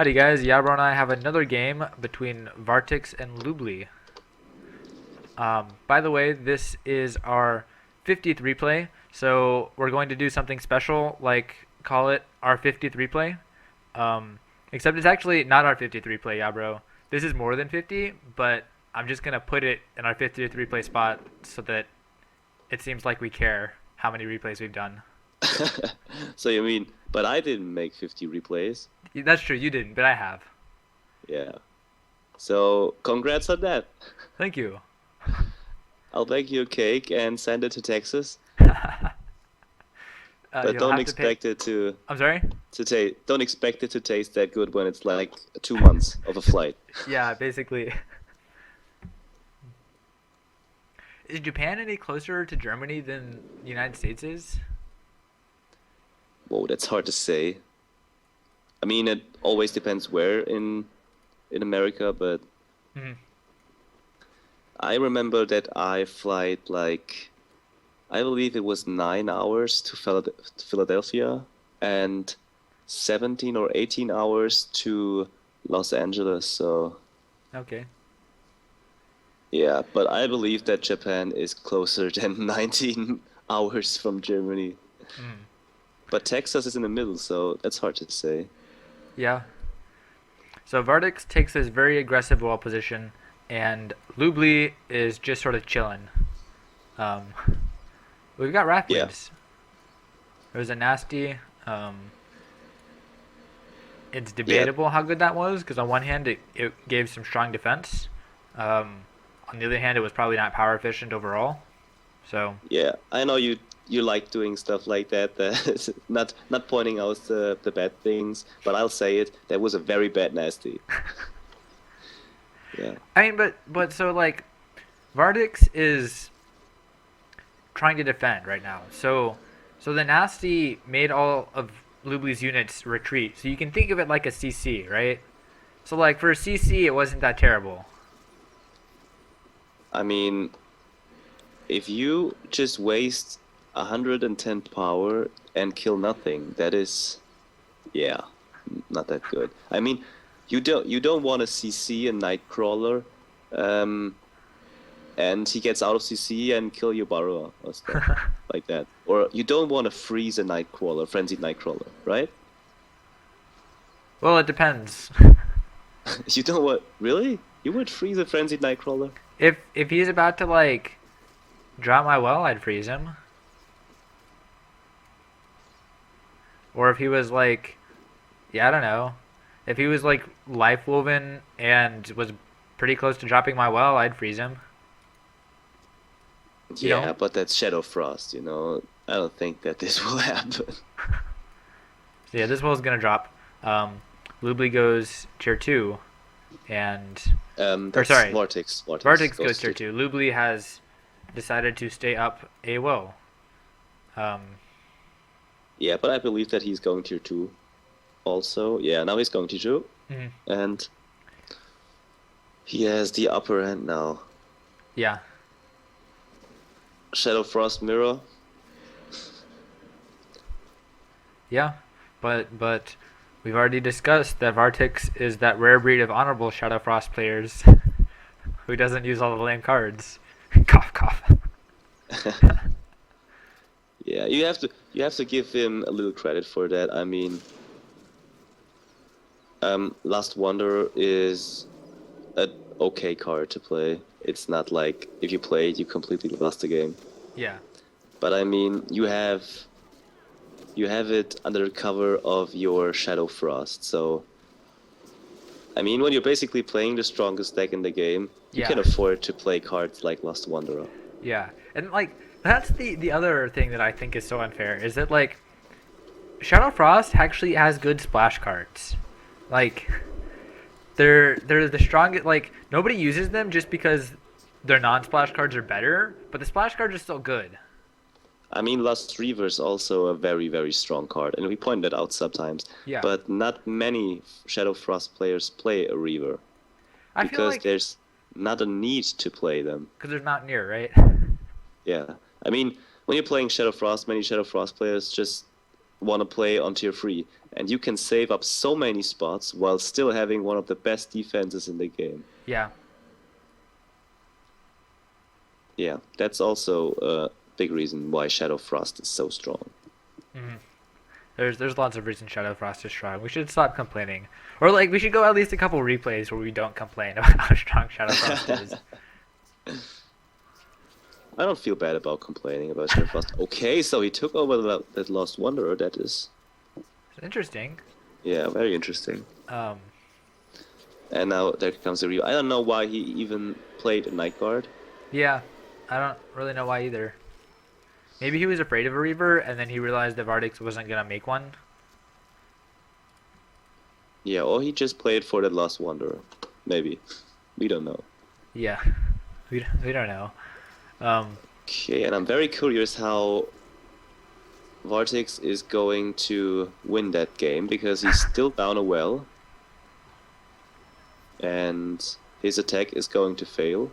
Howdy guys, YaBro and I have another game between Vartix and Lubli. By the way, this is our 50th replay, so we're going to do something special, like call it our 50th replay. Except it's actually not our 50th replay, YaBro. This is more than 50, but I'm just going to put it in our 50th replay spot so that it seems like we care how many replays we've done. So you mean, but I didn't make 50 replays. That's true, you didn't, but I have. Yeah. So congrats on that. Thank you. I'll bake you a cake and send it to Texas. But You'll don't have to expect it to I'm sorry? taste. Don't expect it to taste that good when it's like 2 months of a flight. Yeah, basically. Is Japan any closer to Germany than the United States is? Whoa, that's hard to say. I mean, it always depends where in America, but Mhm. I remember that I flight like, I believe it was 9 hours to Philadelphia and 17 or 18 hours to Los Angeles. So Okay. yeah, but I believe that Japan is closer than 19 hours from Germany. Mhm. But Texas is in the middle, so that's hard to say. Yeah. So Vartix takes this very aggressive wall position, and Lubli is just sort of chilling. Um, we've got Yeah, Rathwaves. It was a nasty. It's yeah, debatable how good that was, because on one hand it gave some strong defense. On the other hand, it was probably not power efficient overall. So yeah. I know you like doing stuff like that. Not pointing out the bad things, but I'll say it. That was a very bad nasty. Yeah. I mean, but so like, Vartix is trying to defend right now. So the nasty made all of Lubli's units retreat. So you can think of it like a CC, right? So like for a CC, it wasn't that terrible. I mean, if you just waste 110 power and kill nothing, that is, yeah, not that good. I mean, you don't want to CC a Nightcrawler, um, and he gets out of CC and kill your Burrower or stuff like that. Or you don't want to freeze a Nightcrawler, frenzied Nightcrawler, right? Well, it depends. You don't want, really? You would freeze a frenzied Nightcrawler? If he's about to like drop my well, I'd freeze him. Or if he was like, yeah, I don't know. If he was like life woven and was pretty close to dropping my well, I'd freeze him. You Yeah, know? but that's Shadow Frost, you know. I don't think that this will happen. So yeah, this well's gonna drop. Lubli goes tier two, and or That's sorry, Vortex. Vortex Vartix goes goes to. tier two. Lubli has decided to stay up a well. Um, Yeah, but I believe that he's going tier 2 also. Yeah, now he's going tier 2. mhm. And he has the upper hand now. Yeah, Shadow Frost Mirror. yeah, but we've already discussed that Vartix is that rare breed of honorable Shadow Frost players who doesn't use all the lame cards. Cough, cough. Yeah, you have to give him a little credit for that. I mean, Last Wonder is an okay card to play. It's not like if you play it, you completely lost the game. Yeah, But I mean, you have it under cover of your Shadow Frost. So, I mean, when you're basically playing the strongest deck in the game, you can yeah. afford to play cards like Lost Wanderer. Yeah, and like that's the other thing that I think is so unfair is that like Shadow Frost actually has good splash cards. Like they're the strongest. Like nobody uses them just because their non-splash cards are better, but the splash cards are still good. I mean, Lost Reaver is also a very, very strong card, and we point that out sometimes. Yeah, But not many Shadow Frost players play a Reaver I feel because like there's not a need to play them. because there's Mountaineer, right? Yeah. I mean, when you're playing Shadow Frost, many Shadow Frost players just want to play on tier 3. And you can save up so many spots while still having one of the best defenses in the game. Yeah. Yeah, that's also a big reason why Shadow Frost is so strong. Mm-hmm. There's lots of reasons Shadow Frost is strong. We should stop complaining, or like we should go at least a couple replays where we don't complain about how strong Shadow Frost is. I don't feel bad about complaining about Shadow Frost. Okay, so he took over that Lost Wanderer. That is interesting. Yeah, very interesting. Um. And now there comes the review. I don't know why he even played a Night Guard. Yeah, I don't really know why either. Maybe he was afraid of a Reaver, and then he realized that Vartix wasn't gonna make one. Yeah, or he just played for that Lost Wanderer. Maybe. We don't know. Yeah, we don't know. Okay, and I'm very curious how Vartix is going to win that game, because he's still down a well. And his attack is going to fail.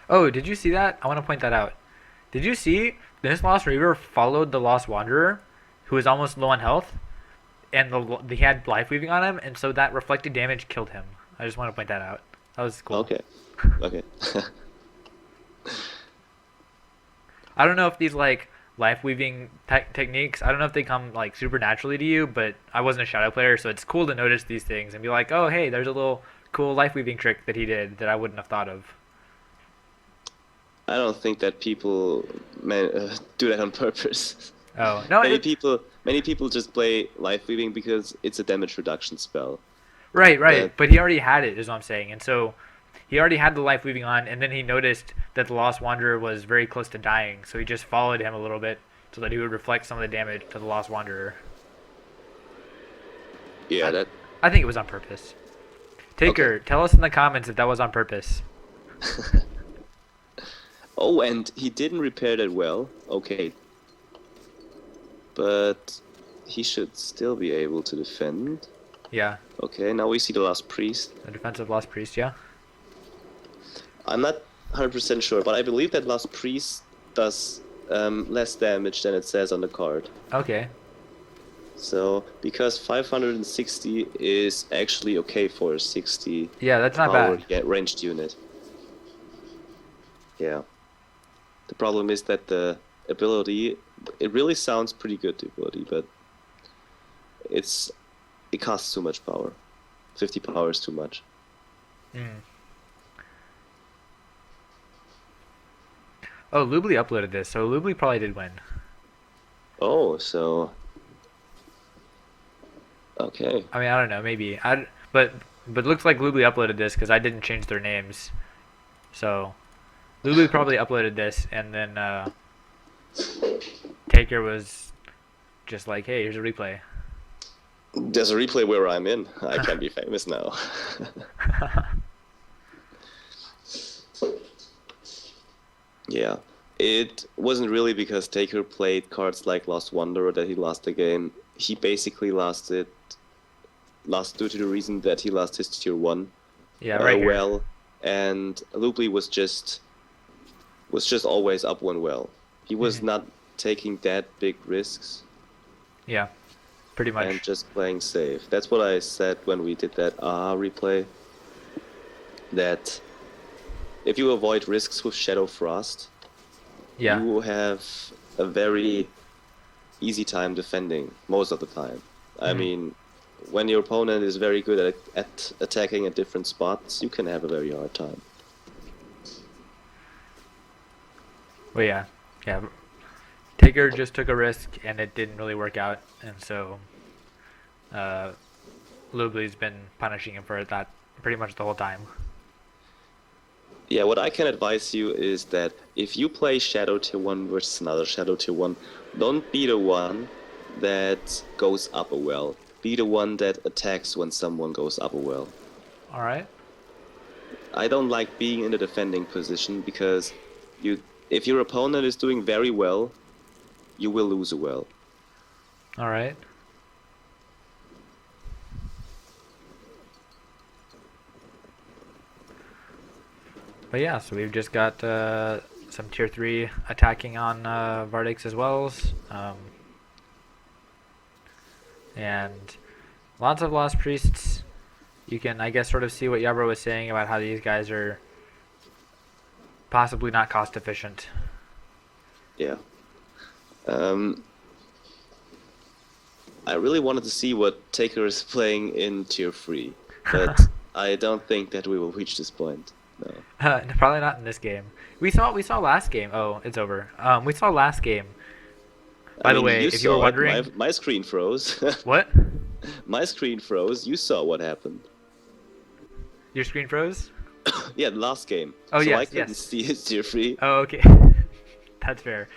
Oh, did you see that? I want to point that out. Did you see this Lost Reaver followed the Lost Wanderer, who was almost low on health, and he had life weaving on him, and so that reflected damage killed him. I just want to point that out. That was cool. Okay. Okay. I don't know if these like life weaving techniques, I don't know if they come like super naturally to you, but I wasn't a Shadow player, so it's cool to notice these things and be like, oh hey, there's a little cool life weaving trick that he did that I wouldn't have thought of. I don't think that people do that on purpose. Oh no! Many people just play life weaving because it's a damage reduction spell. Right. But he already had it, is what I'm saying, and so he already had the life weaving on, and then he noticed that the Lost Wanderer was very close to dying, so he just followed him a little bit so that he would reflect some of the damage to the Lost Wanderer. Yeah, I think it was on purpose. Taker, okay. Tell us in the comments if that was on purpose. Oh, and he didn't repair that well. Okay. But he should still be able to defend. Yeah. Okay, now we see the Last Priest. The defensive Last Priest, yeah. I'm not 100% sure, but I believe that Last Priest does less damage than it says on the card. Okay. So, because 560 is actually okay for a 60 yeah, that's not bad. Ranged unit. Yeah. The problem is that the ability, it really sounds pretty good, the ability, but it costs too much power. 50 power is too much. Oh, Lubli uploaded this, so Lubli probably did win. Oh, so... Okay. I mean, I don't know, maybe. But looks like Lubli uploaded this because I didn't change their names. So, Lubli probably uploaded this, and then Taker was just like, hey, here's a replay. There's a replay where I'm in. I can be famous now. Yeah. It wasn't really because Taker played cards like Lost Wanderer that he lost the game. He basically lost due to the reason that he lost his tier 1. Yeah, right here. Well, and Lubli was just always up one well. He was not taking that big risks. Yeah, pretty much. And just playing safe. That's what I said when we did that replay. That if you avoid risks with Shadow Frost, you have a very easy time defending most of the time. I mean, when your opponent is very good at attacking at different spots, you can have a very hard time. Well, yeah. Taker just took a risk, and it didn't really work out, and so Lubli's been punishing him for that pretty much the whole time. Yeah, what I can advise you is that if you play Shadow Tier 1 versus another Shadow Tier 1, don't be the one that goes up a well. Be the one that attacks when someone goes up a well. Alright. I don't like being in the defending position because if your opponent is doing very well, you will lose a well. Alright. But yeah, so we've just got some tier 3 attacking on Vartix as well. and lots of Lost Priests. You can, I guess, sort of see what YaBro was saying about how these guys are possibly not cost efficient. Yeah. I really wanted to see what Taker is playing in tier 3, but I don't think that we will reach this point. No. Probably not in this game. We saw last game. Oh, it's over. We saw last game. By the way, if you were wondering, my screen froze. what? My screen froze. You saw what happened. Your screen froze? Yeah, the last game. Oh, so yes, I couldn't see his tier 3. Oh, okay. That's fair.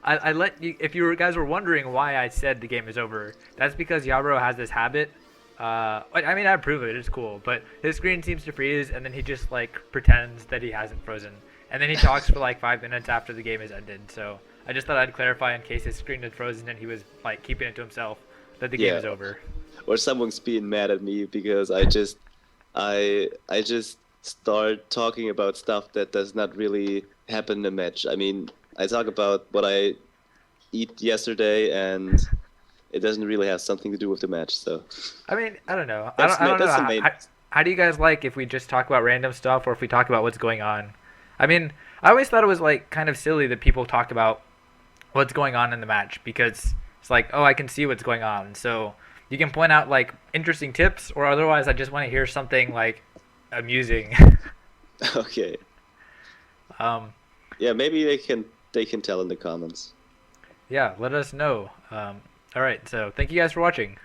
I let you, if you guys were wondering why I said the game is over, that's because YaBro has this habit. I mean, I approve of it. It's cool, but his screen seems to freeze, and then he just like pretends that he hasn't frozen, and then he talks for like 5 minutes after the game is ended. So I just thought I'd clarify in case his screen had frozen and he was like keeping it to himself that the game is over. Or someone's being mad at me because I just start talking about stuff that does not really happen in a match. I mean, I talk about what I eat yesterday, and it doesn't really have something to do with the match. So, I mean, I don't know. I don't know. How do you guys like if we just talk about random stuff or if we talk about what's going on? I mean, I always thought it was like kind of silly that people talk about what's going on in the match because it's like, oh, I can see what's going on. So you can point out like interesting tips, or otherwise, I just want to hear something like amusing. Okay. Yeah, maybe they can tell in the comments. Yeah, let us know. All right, so thank you guys for watching.